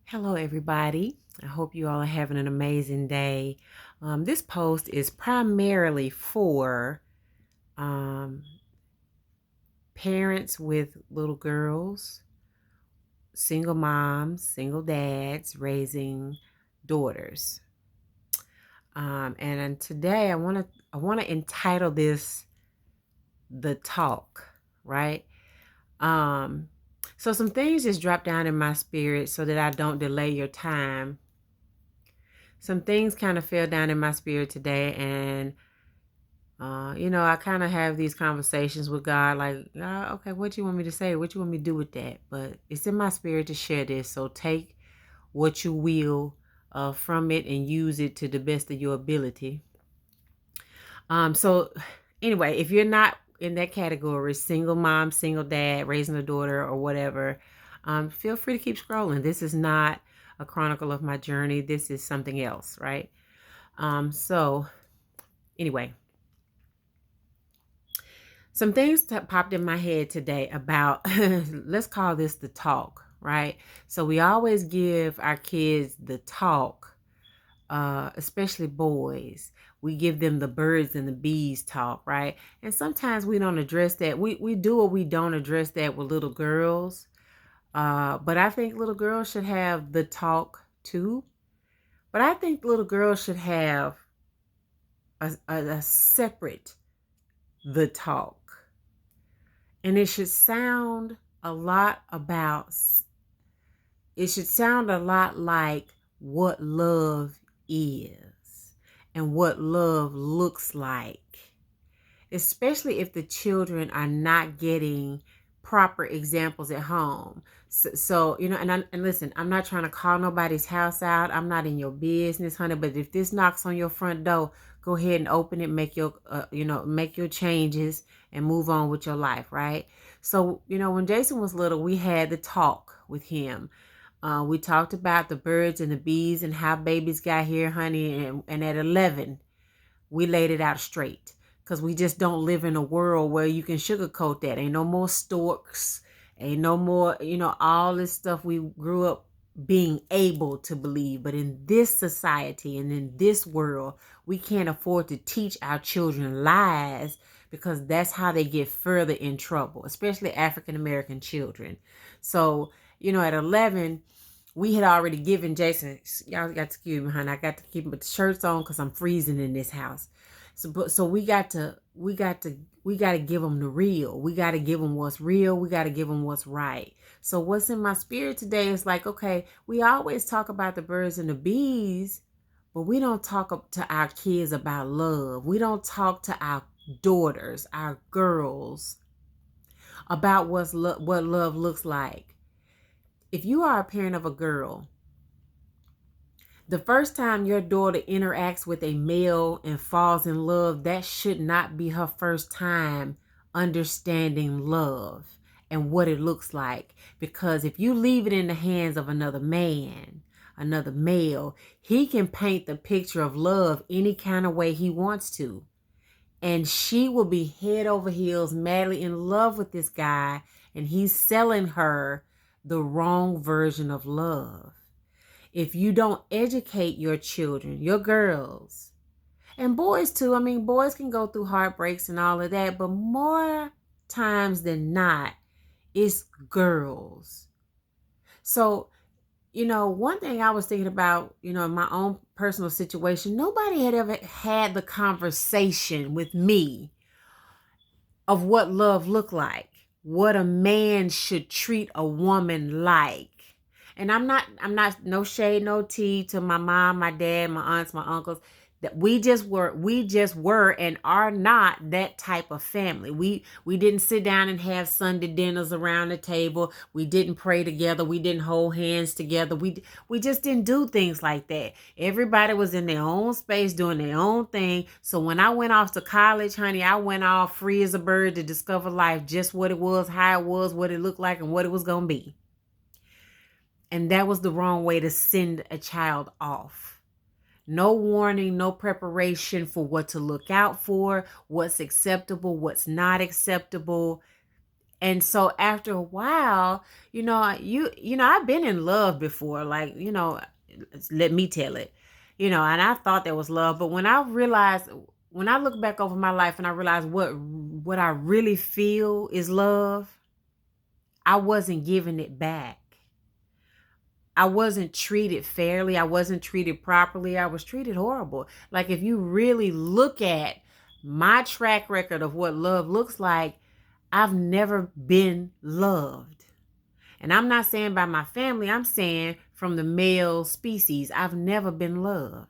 Hello, everybody. I hope you all are having an amazing day. This post is primarily for um, parents with little girls, single moms, single dads raising daughters. And today I want to entitle this "The Talk," right? Um, so some things just dropped down in my spirit so that I don't delay your time. Some things kind of fell down in my spirit today, and I kind of have these conversations with God, like, okay, what do you want me to say? What you want me to do with that? But it's in my spirit to share this, so take what you will from it and use it to the best of your ability. So anyway, if you're not in that category, single mom, single dad, raising a daughter, or whatever, feel free to keep scrolling. This is not a chronicle of my journey. This is something else, right? So anyway, some things popped in my head today about, let's call this the talk, right? So we always give our kids the talk, especially boys. We give them the birds and the bees talk, right? And sometimes we don't address that. We do or we don't address that with little girls. But I think little girls should have the talk too. But I think little girls should have a separate the talk. And it should sound a lot like what love is and what love looks like, especially if the children are not getting proper examples at home. And listen, I'm not trying to call nobody's house out. I'm not in your business, honey. But if this knocks on your front door, go ahead and open it. Make your changes and move on with your life, right? So, when Jason was little, we had the talk with him. We talked about the birds and the bees and how babies got here, honey. And at 11, we laid it out straight because we just don't live in a world where you can sugarcoat that. Ain't no more storks, ain't no more, all this stuff we grew up being able to believe. But in this society and in this world, we can't afford to teach our children lies because that's how they get further in trouble, especially African American children. So, at 11, we had already given Jason, y'all got to excuse me, honey. I got to keep the shirts on because I'm freezing in this house. So we got to give them the real. We got to give them what's real. We got to give them what's right. So what's in my spirit today is like, okay, we always talk about the birds and the bees, but we don't talk to our kids about love. We don't talk to our daughters, our girls, about what love looks like. If you are a parent of a girl, the first time your daughter interacts with a male and falls in love, that should not be her first time understanding love and what it looks like. Because if you leave it in the hands of another man, another male, he can paint the picture of love any kind of way he wants to. And she will be head over heels, madly in love with this guy, and he's selling her the wrong version of love. If you don't educate your children, your girls, and boys too, I mean, boys can go through heartbreaks and all of that, but more times than not, it's girls. So, one thing I was thinking about, in my own personal situation, nobody had ever had the conversation with me of what love looked like, what a man should treat a woman like. And I'm not no shade, no tea to my mom, my dad, my aunts, my uncles. That we just were and are not that type of family. We didn't sit down and have Sunday dinners around the table. We didn't pray together. We didn't hold hands together. We just didn't do things like that. Everybody was in their own space doing their own thing. So when I went off to college, honey, I went all free as a bird to discover life, just what it was, how it was, what it looked like, and what it was gonna be. And that was the wrong way to send a child off. No warning, no preparation for what to look out for, what's acceptable, what's not acceptable. And so after a while, I've been in love before, like, let me tell it, and I thought that was love. But when I look back over my life and I realize what I really feel is love, I wasn't giving it back. I wasn't treated fairly. I wasn't treated properly. I was treated horrible. Like, if you really look at my track record of what love looks like, I've never been loved. And I'm not saying by my family, I'm saying from the male species. I've never been loved.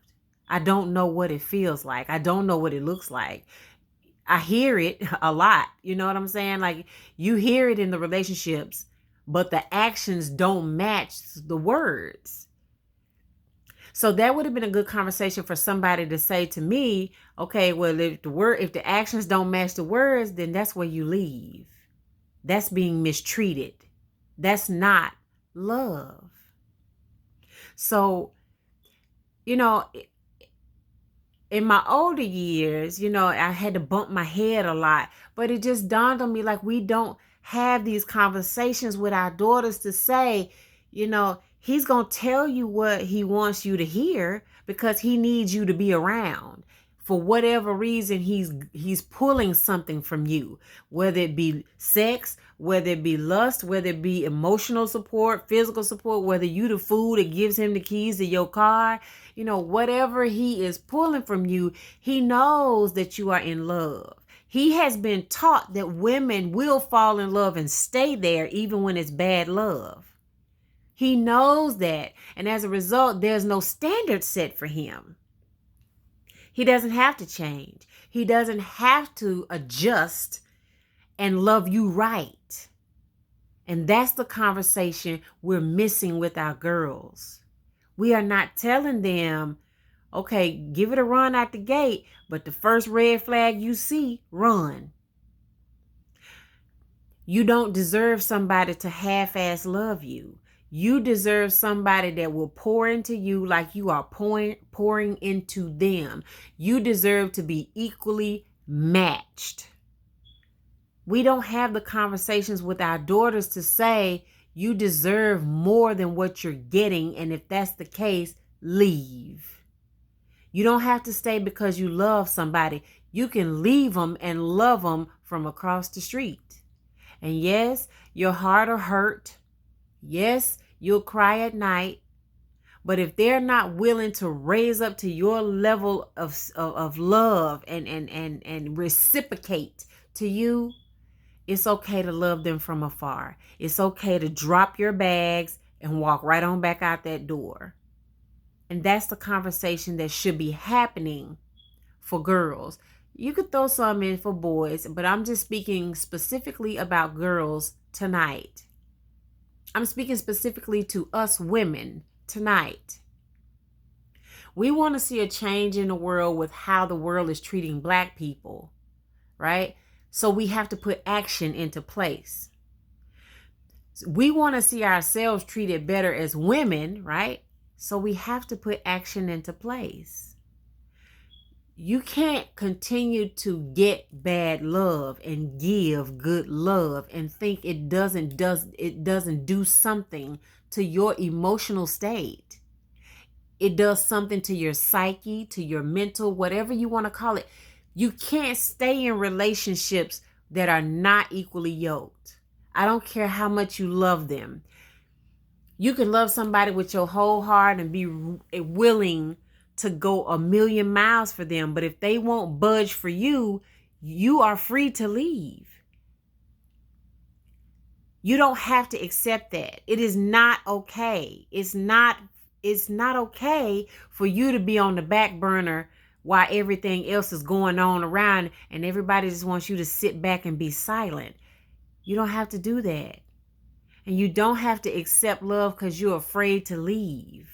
I don't know what it feels like. I don't know what it looks like. I hear it a lot. You know what I'm saying? Like, you hear it in the relationships, but the actions don't match the words. So that would have been a good conversation for somebody to say to me, okay, well, if the actions don't match the words, then that's where you leave. That's being mistreated. That's not love. So, in my older years, I had to bump my head a lot, but it just dawned on me, like, we don't have these conversations with our daughters to say, he's going to tell you what he wants you to hear because he needs you to be around. For whatever reason, he's pulling something from you, whether it be sex, whether it be lust, whether it be emotional support, physical support, whether you the food that gives him the keys to your car, whatever he is pulling from you, he knows that you are in love. He has been taught that women will fall in love and stay there even when it's bad love. He knows that. And as a result, there's no standard set for him. He doesn't have to change. He doesn't have to adjust and love you right. And that's the conversation we're missing with our girls. We are not telling them, okay, give it a run out the gate, but the first red flag you see, run. You don't deserve somebody to half-ass love you. You deserve somebody that will pour into you like you are pouring into them. You deserve to be equally matched. We don't have the conversations with our daughters to say, you deserve more than what you're getting, and if that's the case, leave. You don't have to stay because you love somebody. You can leave them and love them from across the street. And yes, your heart will hurt. Yes, you'll cry at night. But if they're not willing to raise up to your level of love and reciprocate to you, it's okay to love them from afar. It's okay to drop your bags and walk right on back out that door. And that's the conversation that should be happening for girls. You could throw some in for boys, but I'm just speaking specifically about girls tonight. I'm speaking specifically to us women tonight. We want to see a change in the world with how the world is treating Black people, right? So we have to put action into place. We want to see ourselves treated better as women, right? So we have to put action into place. You can't continue to get bad love and give good love and think it doesn't do something to your emotional state. It does something to your psyche, to your mental, whatever you want to call it. You can't stay in relationships that are not equally yoked. I don't care how much you love them. You can love somebody with your whole heart and be willing to go 1,000,000 miles for them. But if they won't budge for you, you are free to leave. You don't have to accept that. It is not okay. It's not okay for you to be on the back burner while everything else is going on around and everybody just wants you to sit back and be silent. You don't have to do that. And you don't have to accept love because you're afraid to leave.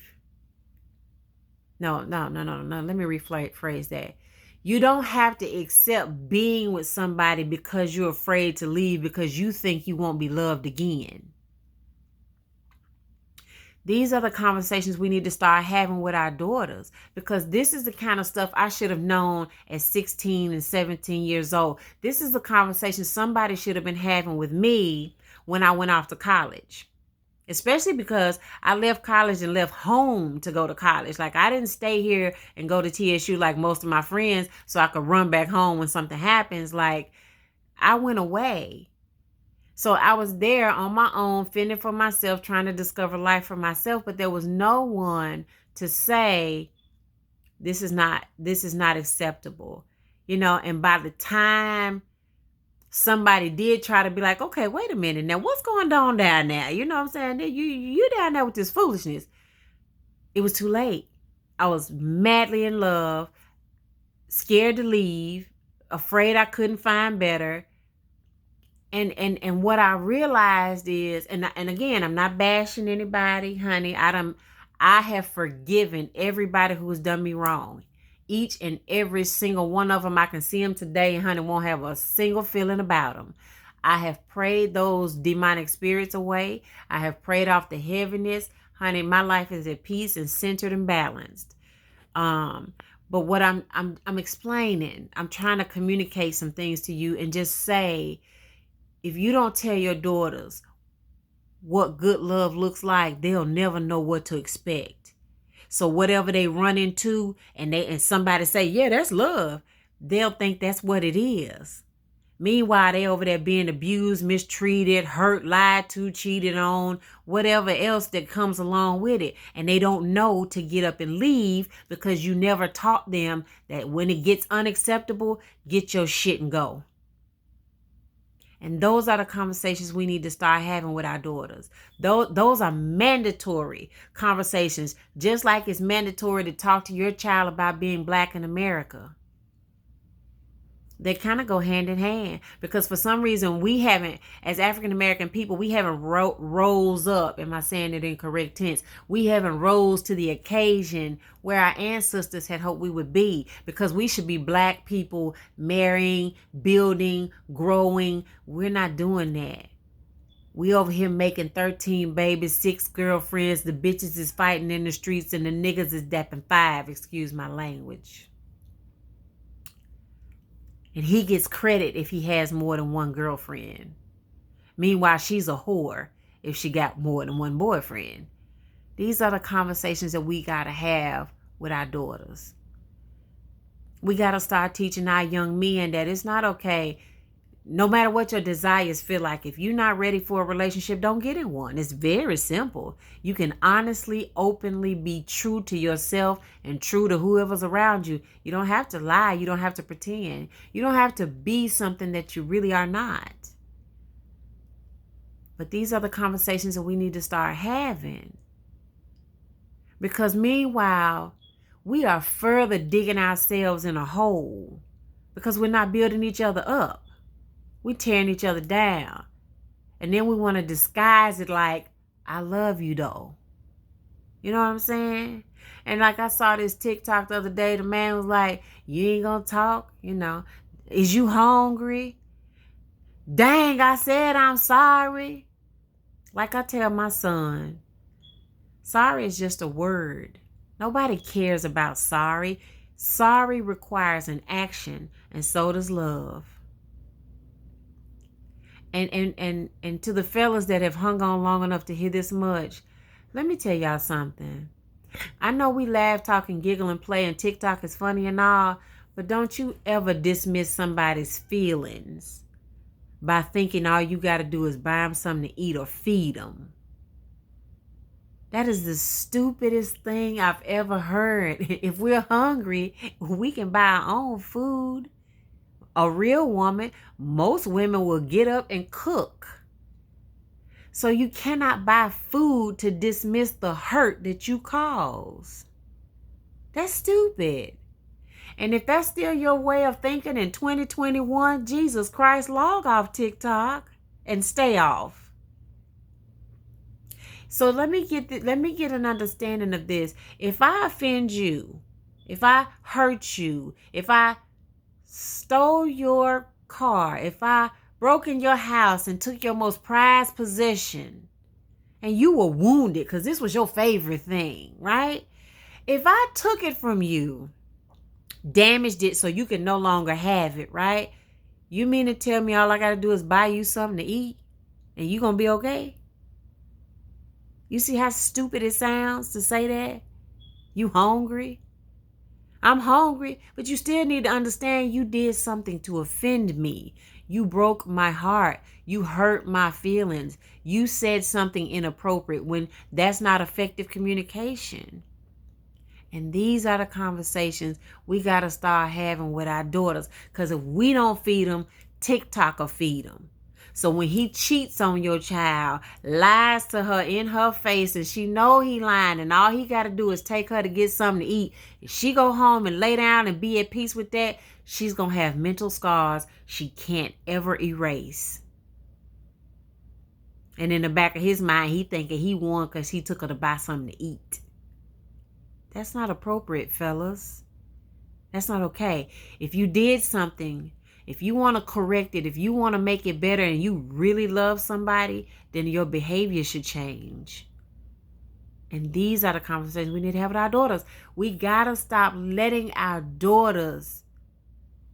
No. Let me rephrase that. You don't have to accept being with somebody because you're afraid to leave because you think you won't be loved again. These are the conversations we need to start having with our daughters, because this is the kind of stuff I should have known at 16 and 17 years old. This is the conversation somebody should have been having with me when I went off to college. Especially because I left college and left home to go to college. Like, I didn't stay here and go to TSU like most of my friends so I could run back home when something happens. Like, I went away. So I was there on my own, fending for myself, trying to discover life for myself. But there was no one to say, this is not acceptable. And by the time somebody did try to be like, okay, wait a minute, now what's going on down there? You know what I'm saying? You down there with this foolishness. It was too late. I was madly in love, scared to leave, afraid I couldn't find better. And what I realized is, and again, I'm not bashing anybody, honey. I have forgiven everybody who has done me wrong. Each and every single one of them, I can see them today, and honey, won't have a single feeling about them. I have prayed those demonic spirits away. I have prayed off the heaviness. Honey, my life is at peace and centered and balanced. But what I'm explaining, I'm trying to communicate some things to you and just say, if you don't tell your daughters what good love looks like, they'll never know what to expect. So whatever they run into and somebody say, yeah, that's love, they'll think that's what it is. Meanwhile, they over there being abused, mistreated, hurt, lied to, cheated on, whatever else that comes along with it. And they don't know to get up and leave because you never taught them that when it gets unacceptable, get your shit and go. And those are the conversations we need to start having with our daughters. Those are mandatory conversations, just like it's mandatory to talk to your child about being Black in America. They kind of go hand in hand, because for some reason we haven't, as African American people, we haven't rose up. Am I saying it in correct tense? We haven't rose to the occasion where our ancestors had hoped we would be, because we should be Black people marrying, building, growing. We're not doing that. We over here making 13 babies, 6 girlfriends. The bitches is fighting in the streets and the niggas is dapping 5. Excuse my language. And he gets credit if he has more than one girlfriend. Meanwhile, she's a whore if she got more than one boyfriend. These are the conversations that we got to have with our daughters. We got to start teaching our young men that it's not okay. No matter what your desires feel like, if you're not ready for a relationship, don't get in one. It's very simple. You can honestly, openly be true to yourself and true to whoever's around you. You don't have to lie. You don't have to pretend. You don't have to be something that you really are not. But these are the conversations that we need to start having. Because meanwhile, we are further digging ourselves in a hole because we're not building each other up. We're tearing each other down. And then we want to disguise it like, I love you though. You know what I'm saying? And like I saw this TikTok the other day, the man was like, you ain't gonna talk? Is you hungry? Dang, I said I'm sorry. Like I tell my son, sorry is just a word. Nobody cares about sorry. Sorry requires an action, and so does love. And to the fellas that have hung on long enough to hear this much, let me tell y'all something. I know we laugh, talk, and giggle and play, and TikTok is funny and all, but don't you ever dismiss somebody's feelings by thinking all you got to do is buy them something to eat or feed them. That is the stupidest thing I've ever heard. If we're hungry, we can buy our own food. A real woman, most women will get up and cook. So you cannot buy food to dismiss the hurt that you cause. That's stupid. And if that's still your way of thinking in 2021, Jesus Christ, log off TikTok and stay off. So let me get an understanding of this. If I offend you, if I hurt you, if I stole your car, if I broke in your house and took your most prized possession, and you were wounded because this was your favorite thing, right? If I took it from you, damaged it so you can no longer have it, right? You mean to tell me all I got to do is buy you something to eat and you going to be okay? You see how stupid it sounds to say that? You hungry? I'm hungry, but you still need to understand you did something to offend me. You broke my heart. You hurt my feelings. You said something inappropriate when that's not effective communication. And these are the conversations we got to start having with our daughters. Because if we don't feed them, TikTok will feed them. So when he cheats on your child, lies to her in her face, and she know he lying, and all he got to do is take her to get something to eat, if she go home and lay down and be at peace with that, she's going to have mental scars she can't ever erase. And in the back of his mind, he thinking he won because he took her to buy something to eat. That's not appropriate, fellas. That's not okay. If you did something, if you want to correct it, if you want to make it better and you really love somebody, then your behavior should change. And these are the conversations we need to have with our daughters. We got to stop letting our daughters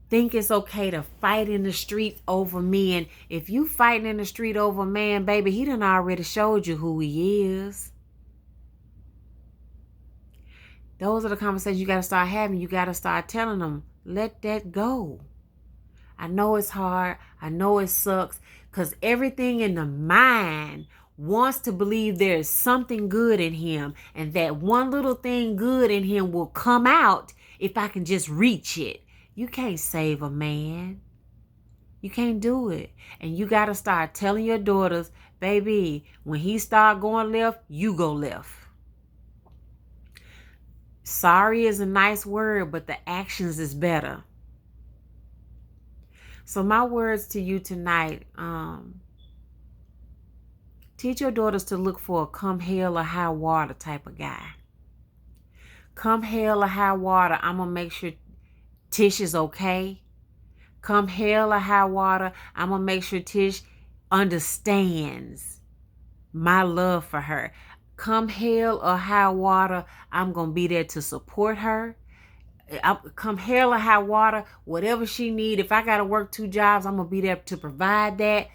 think it's okay to fight in the street over men. If you fighting in the street over a man, baby, he done already showed you who he is. Those are the conversations you got to start having. You got to start telling them, let that go. I know it's hard. I know it sucks. Because everything in the mind wants to believe there is something good in him. And that one little thing good in him will come out if I can just reach it. You can't save a man. You can't do it. And you got to start telling your daughters, baby, when he start going left, you go left. Sorry is a nice word, but the actions is better. So my words to you tonight, teach your daughters to look for a come hell or high water type of guy. Come hell or high water, I'm going to make sure Tish is okay. Come hell or high water, I'm going to make sure Tish understands my love for her. Come hell or high water, I'm going to be there to support her. Come hell or high water, whatever she need. If I got to work 2 jobs, I'm going to be there to provide that.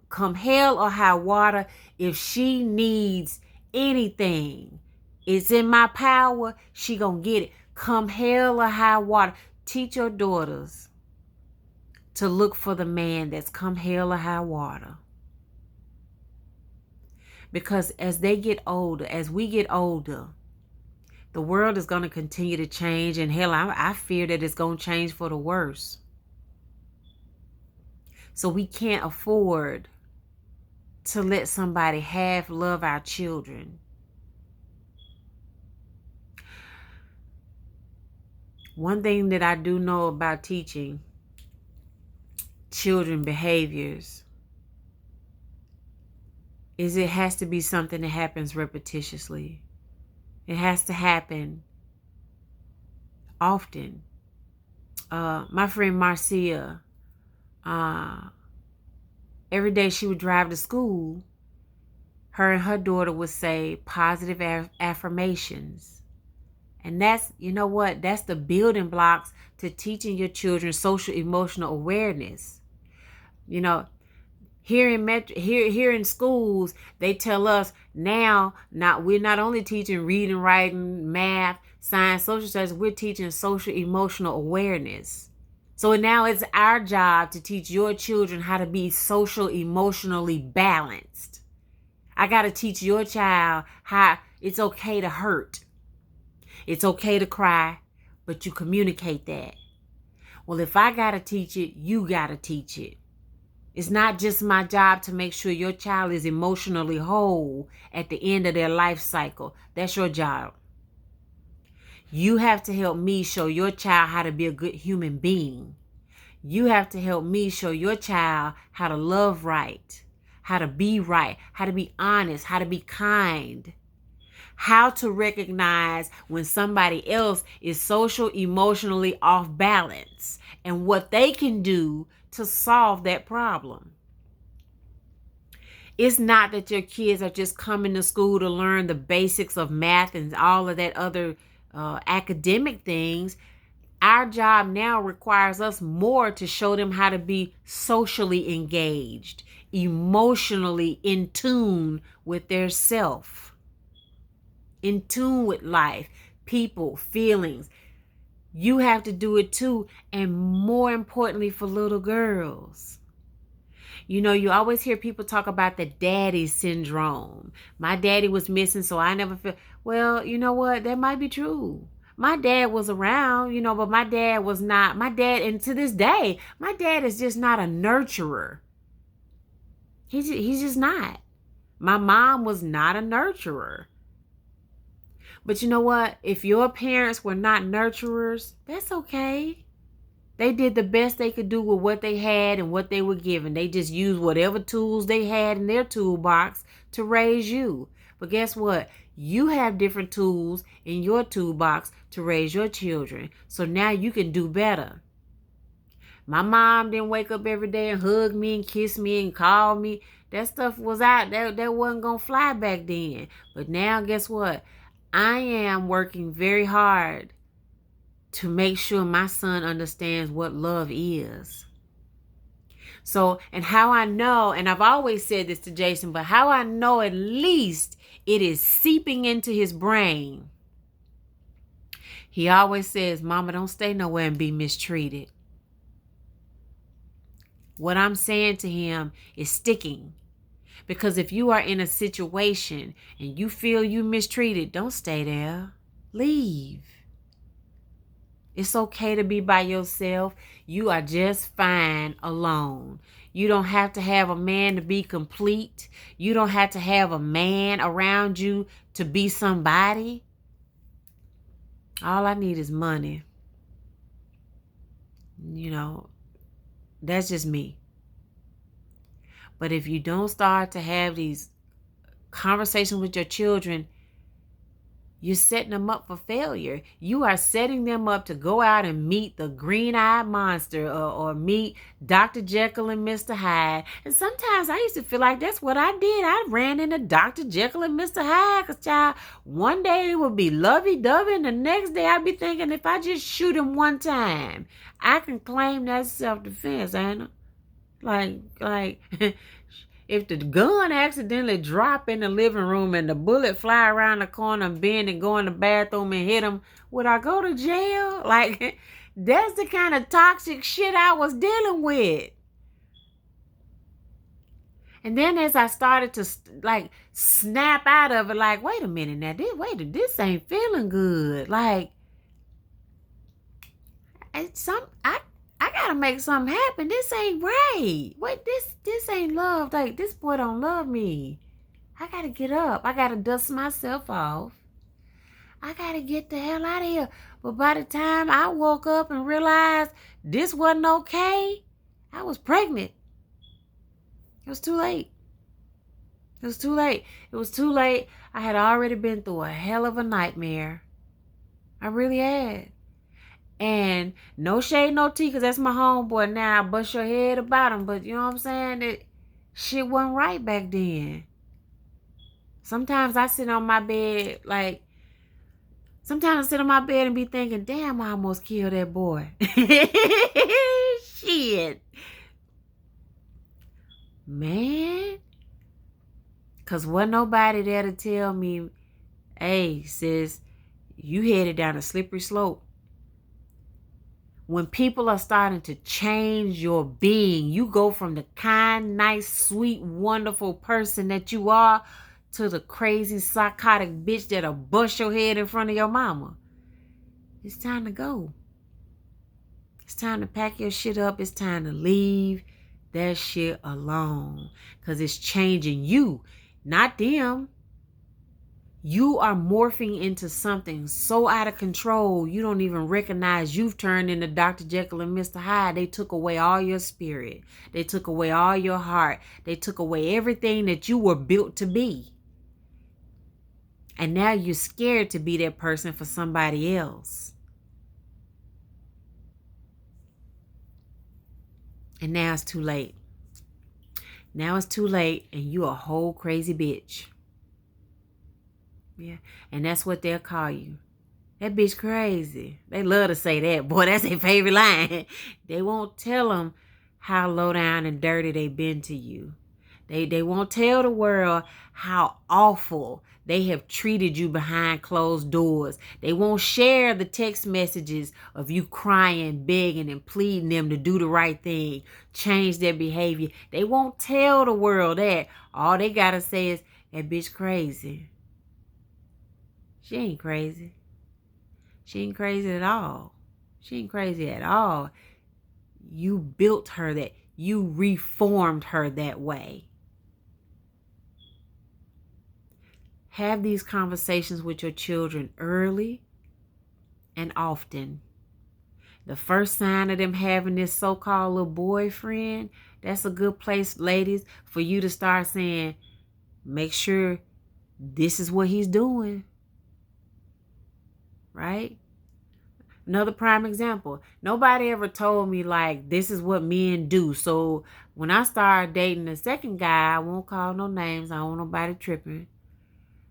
Come hell or high water, if she needs anything, it's in my power, she going to get it. Come hell or high water. Teach your daughters to look for the man that's come hell or high water. Because as they get older, as we get older, the world is going to continue to change. And hell, I fear that it's going to change for the worse. So we can't afford to let somebody half love our children. One thing that I do know about teaching children behaviors is it has to be something that happens repetitiously. It has to happen often. My friend Marcia, every day she would drive to school, her and her daughter would say positive affirmations. And that's, you know what, that's the building blocks to teaching your children social emotional awareness. You know, here in schools, they tell us now, we're not only teaching reading, writing, math, science, social studies, we're teaching social emotional awareness. So now it's our job to teach your children how to be social emotionally balanced. I got to teach your child how it's okay to hurt. It's okay to cry, but you communicate that. Well, if I got to teach it, you got to teach it. It's not just my job to make sure your child is emotionally whole at the end of their life cycle. That's your job. You have to help me show your child how to be a good human being. You have to help me show your child how to love right, how to be right, how to be honest, how to be kind, how to recognize when somebody else is social emotionally off balance and what they can do to solve that problem. It's not that your kids are just coming to school to learn the basics of math and all of that other academic things. Our job now requires us more to show them how to be socially engaged, emotionally in tune with their self, in tune with life, people, feelings. You have to do it too, and more importantly for little girls. You know, you always hear people talk about the daddy syndrome. My daddy was missing, so I never feel. Well, you know what? That might be true. My dad was around, but my dad was not. My dad, and to this day, my dad is just not a nurturer. He's just not. My mom was not a nurturer. But you know what? If your parents were not nurturers, that's okay. They did the best they could do with what they had and what they were given. They just used whatever tools they had in their toolbox to raise you. But guess what? You have different tools in your toolbox to raise your children. So now you can do better. My mom didn't wake up every day and hug me and kiss me and call me. That stuff was out. That wasn't going to fly back then. But now guess what? I am working very hard to make sure my son understands what love is. So, and how I know, and I've always said this to Jason, but how I know at least it is seeping into his brain. He always says, Mama, don't stay nowhere and be mistreated. What I'm saying to him is sticking. Because if you are in a situation and you feel you mistreated, don't stay there. Leave. It's okay to be by yourself. You are just fine alone. You don't have to have a man to be complete. You don't have to have a man around you to be somebody. All I need is money. That's just me. But if you don't start to have these conversations with your children, you're setting them up for failure. You are setting them up to go out and meet the green-eyed monster or meet Dr. Jekyll and Mr. Hyde. And sometimes I used to feel like that's what I did. I ran into Dr. Jekyll and Mr. Hyde because, child, one day it would be lovey-dovey and the next day I'd be thinking if I just shoot him one time, I can claim that self-defense, ain't it? Like if the gun accidentally drop in the living room and the bullet fly around the corner and bend and go in the bathroom and hit him, would I go to jail? Like, that's the kind of toxic shit I was dealing with. And then as I started to snap out of it, like, wait a minute now, this ain't feeling good. Like, I gotta make something happen. This ain't right. Wait, this ain't love. Like, this boy don't love me. I gotta get up. I gotta dust myself off. I gotta get the hell out of here. But by the time I woke up and realized this wasn't okay, I was pregnant. It was too late. It was too late. It was too late. I had already been through a hell of a nightmare. I really had. And no shade, no tea, because that's my homeboy now. I bust your head about him. But you know what I'm saying? That shit wasn't right back then. Sometimes I sit on my bed, sometimes I sit on my bed and be thinking, damn, I almost killed that boy. Shit. Man. Because wasn't nobody there to tell me, hey, sis, you headed down a slippery slope. When people are starting to change your being, you go from the kind, nice, sweet, wonderful person that you are to the crazy, psychotic bitch that'll bust your head in front of your mama. It's time to go. It's time to pack your shit up. It's time to leave that shit alone. Because it's changing you, not them. You are morphing into something so out of control, you don't even recognize you've turned into Dr. Jekyll and Mr. Hyde. They took away all your spirit. They took away all your heart. They took away everything that you were built to be. And now you're scared to be that person for somebody else. And now it's too late. Now it's too late and you a whole crazy bitch. Yeah. And that's what they'll call you. That bitch crazy. They love to say that. Boy, that's their favorite line. They won't tell them how low down and dirty they been to you. They won't tell the world how awful they have treated you behind closed doors. They won't share the text messages of you crying, begging, and pleading them to do the right thing, change their behavior. They won't tell the world that. All they gotta say is, that bitch crazy. She ain't crazy. She ain't crazy at all. She ain't crazy at all. You built her that. You reformed her that way. Have these conversations with your children early and often. The first sign of them having this so-called little boyfriend, that's a good place, ladies, for you to start saying, make sure this is what he's doing. Right? Another prime example. Nobody ever told me, like, this is what men do. So when I started dating the second guy, I won't call no names. I don't want nobody tripping.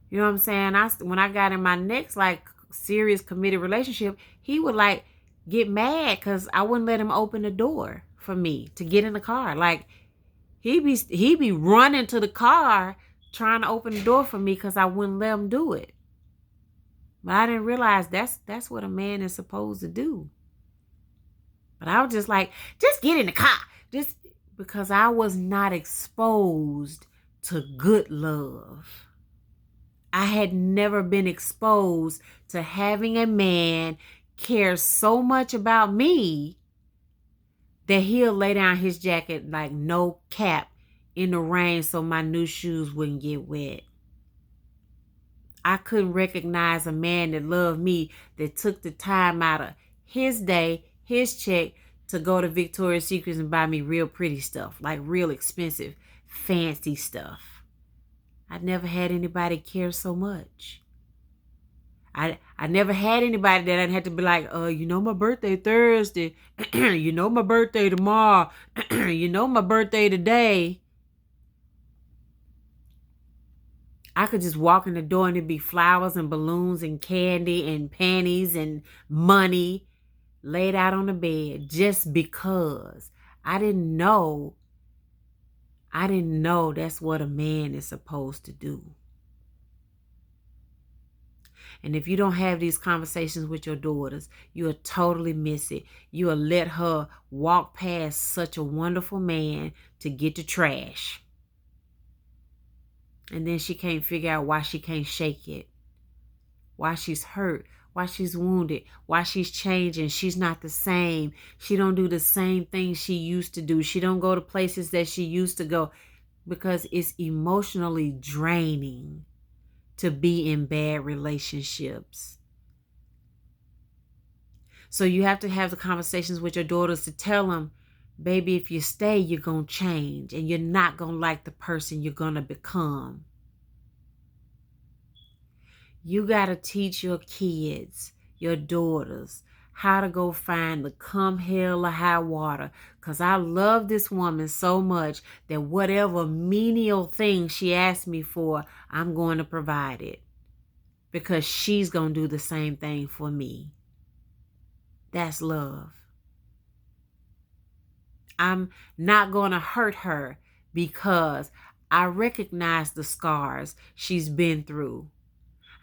You know what I'm saying? When I got in my next, like, serious committed relationship, he would, like, get mad because I wouldn't let him open the door for me to get in the car. Like, he'd be running to the car trying to open the door for me because I wouldn't let him do it. But I didn't realize that's what a man is supposed to do. But I was just like, just get in the car. Just because I was not exposed to good love. I had never been exposed to having a man care so much about me that he'll lay down his jacket like no cap in the rain so my new shoes wouldn't get wet. I couldn't recognize a man that loved me, that took the time out of his day, his check, to go to Victoria's Secrets and buy me real pretty stuff, like real expensive, fancy stuff. I never had anybody care so much. I never had anybody that I'd have to be like, you know my birthday Thursday, you know my birthday tomorrow, you know my birthday today. I could just walk in the door and it'd be flowers and balloons and candy and panties and money laid out on the bed just because I didn't know that's what a man is supposed to do. And if you don't have these conversations with your daughters, you'll totally miss it. You'll let her walk past such a wonderful man to get the trash. And then she can't figure out why she can't shake it, why she's hurt, why she's wounded, why she's changing. She's not the same. She don't do the same things she used to do. She don't go to places that she used to go because it's emotionally draining to be in bad relationships. So you have to have the conversations with your daughters to tell them, baby, if you stay, you're going to change and you're not going to like the person you're going to become. You got to teach your kids, your daughters, how to go find the come hell or high water. Because I love this woman so much that whatever menial thing she asks me for, I'm going to provide it. Because she's going to do the same thing for me. That's love. I'm not going to hurt her because I recognize the scars she's been through.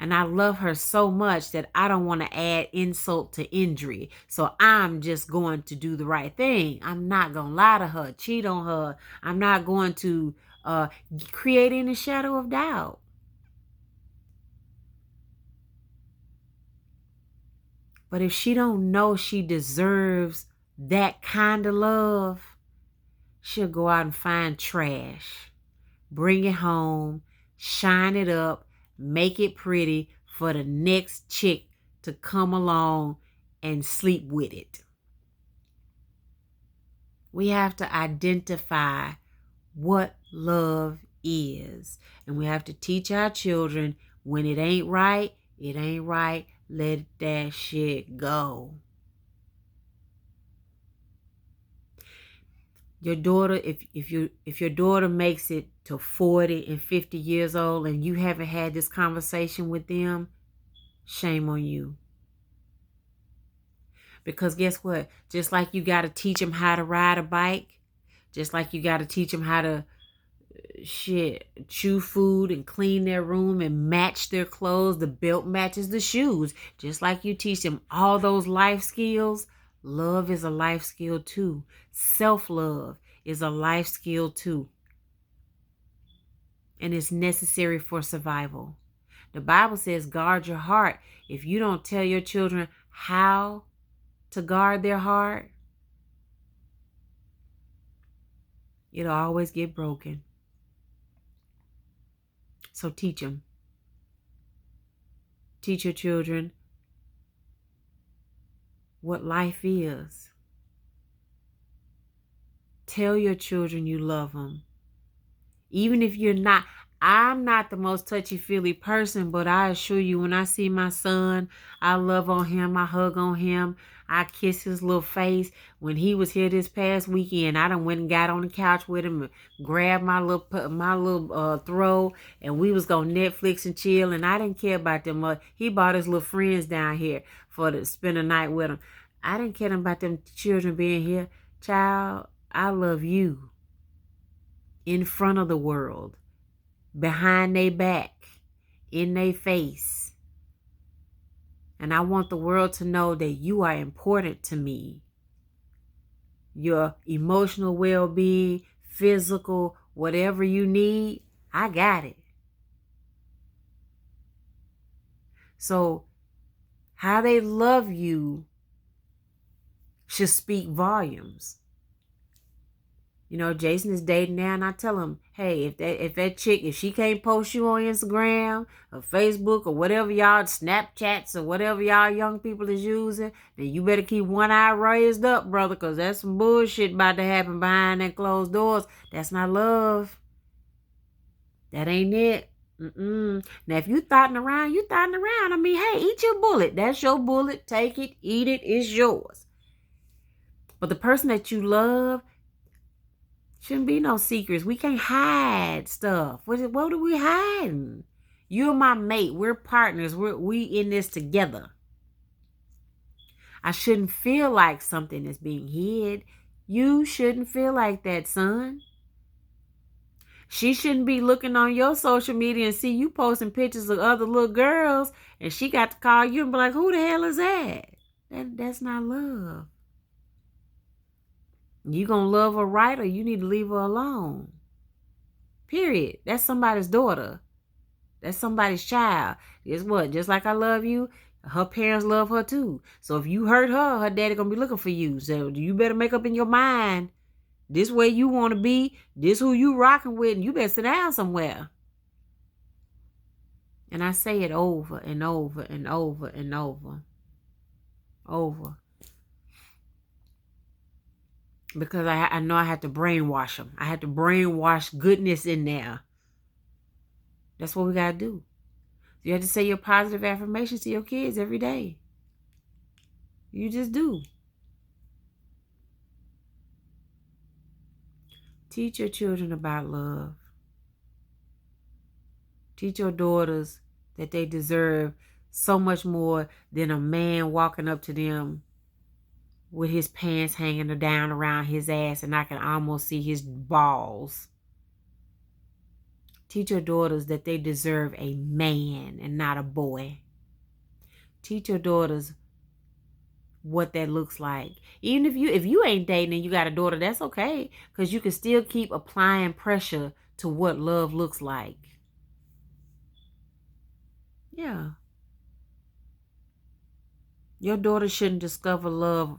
And I love her so much that I don't want to add insult to injury. So I'm just going to do the right thing. I'm not going to lie to her, cheat on her. I'm not going to create any shadow of doubt. But if she don't know she deserves that kind of love, she'll go out and find trash, bring it home, shine it up, make it pretty for the next chick to come along and sleep with it. We have to identify what love is. And we have to teach our children, when it ain't right, it ain't right. Let that shit go. Your daughter, if your daughter makes it to 40 and 50 years old and you haven't had this conversation with them, shame on you. Because guess what? Just like you got to teach them how to ride a bike, just like you got to teach them how to chew food and clean their room and match their clothes, the belt matches the shoes. Just like you teach them all those life skills, love is a life skill too. Self-love is a life skill too. And it's necessary for survival. The Bible says guard your heart. If you don't tell your children how to guard their heart, it'll always get broken. So teach them. Teach your children what life is. Tell your children you love them. Even if you're not, I'm not the most touchy-feely person, but I assure you, when I see my son, I love on him, I hug on him, I kiss his little face. When he was here this past weekend, I done went and got on the couch with him and grabbed my little throw, and we was gonna Netflix and chill, and I didn't care about them. He brought his little friends down here to spend a night with him. I didn't care about them children being here. Child, I love you. In front of the world, behind their back, in their face. And I want the world to know that you are important to me. Your emotional well-being, physical, whatever you need, I got it. So how they love you should speak volumes. You know, Jason is dating now, and I tell him, hey, if that chick, if she can't post you on Instagram or Facebook or whatever y'all, Snapchats or whatever y'all young people is using, then you better keep one eye raised up, brother, because that's some bullshit about to happen behind that closed doors. That's not love. That ain't it. Now, if you thotting around, you thotting around. I mean, hey, eat your bullet. That's your bullet. Take it, eat it. It's yours. But the person that you love, shouldn't be no secrets. We can't hide stuff. What are we hiding? You're my mate. We're partners. We in this together. I shouldn't feel like something is being hid. You shouldn't feel like that, son. She shouldn't be looking on your social media and see you posting pictures of other little girls, and she got to call you and be like, who the hell is that? That's not love. You gonna love her right, or you need to leave her alone. Period. That's somebody's daughter. That's somebody's child. Guess what? Just like I love you, her parents love her too. So if you hurt her, her daddy gonna be looking for you. So you better make up in your mind, this way you want to be, this who you rocking with, and you better sit down somewhere. And I say it over and over and over and over. Because I know I have to brainwash them. I have to brainwash goodness in there. That's what we got to do. You have to say your positive affirmations to your kids every day. You just do. Teach your children about love. Teach your daughters that they deserve so much more than a man walking up to them with his pants hanging down around his ass and I can almost see his balls. Teach your daughters that they deserve a man and not a boy. Teach your daughters what that looks like. Even if you ain't dating and you got a daughter, that's okay, because you can still keep applying pressure to what love looks like. Yeah. Your daughter shouldn't discover love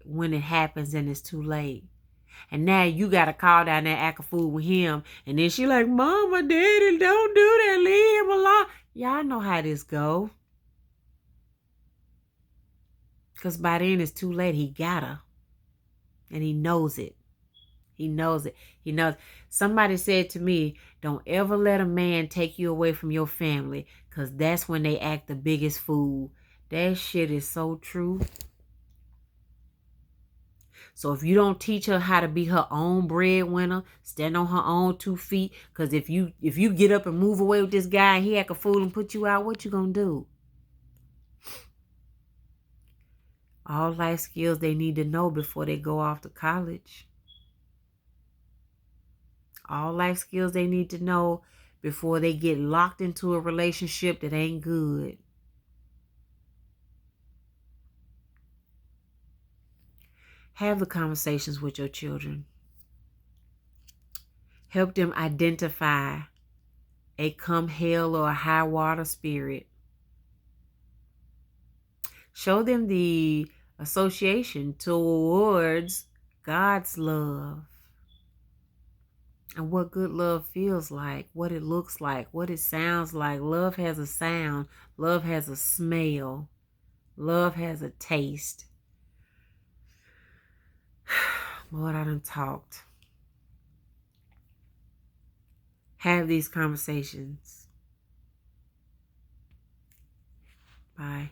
when it happens and it's too late. And now you got to call down there, act a fool with him. And then she like, Mama, Daddy, don't do that. Leave him alone. Y'all know how this go. Because by then it's too late. He got her. And he knows it. He knows it. He knows. Somebody said to me, don't ever let a man take you away from your family, because that's when they act the biggest fool. That shit is so true. So if you don't teach her how to be her own breadwinner, stand on her own 2 feet, because if you get up and move away with this guy and he act a fool and put you out, what you gonna do? All life skills they need to know before they go off to college. All life skills they need to know before they get locked into a relationship that ain't good. Have the conversations with your children. Help them identify a come hell or a high water spirit. Show them the association towards God's love and what good love feels like, what it looks like, what it sounds like. Love has a sound. Love has a smell. Love has a taste. Lord, I done talked. Have these conversations. Bye.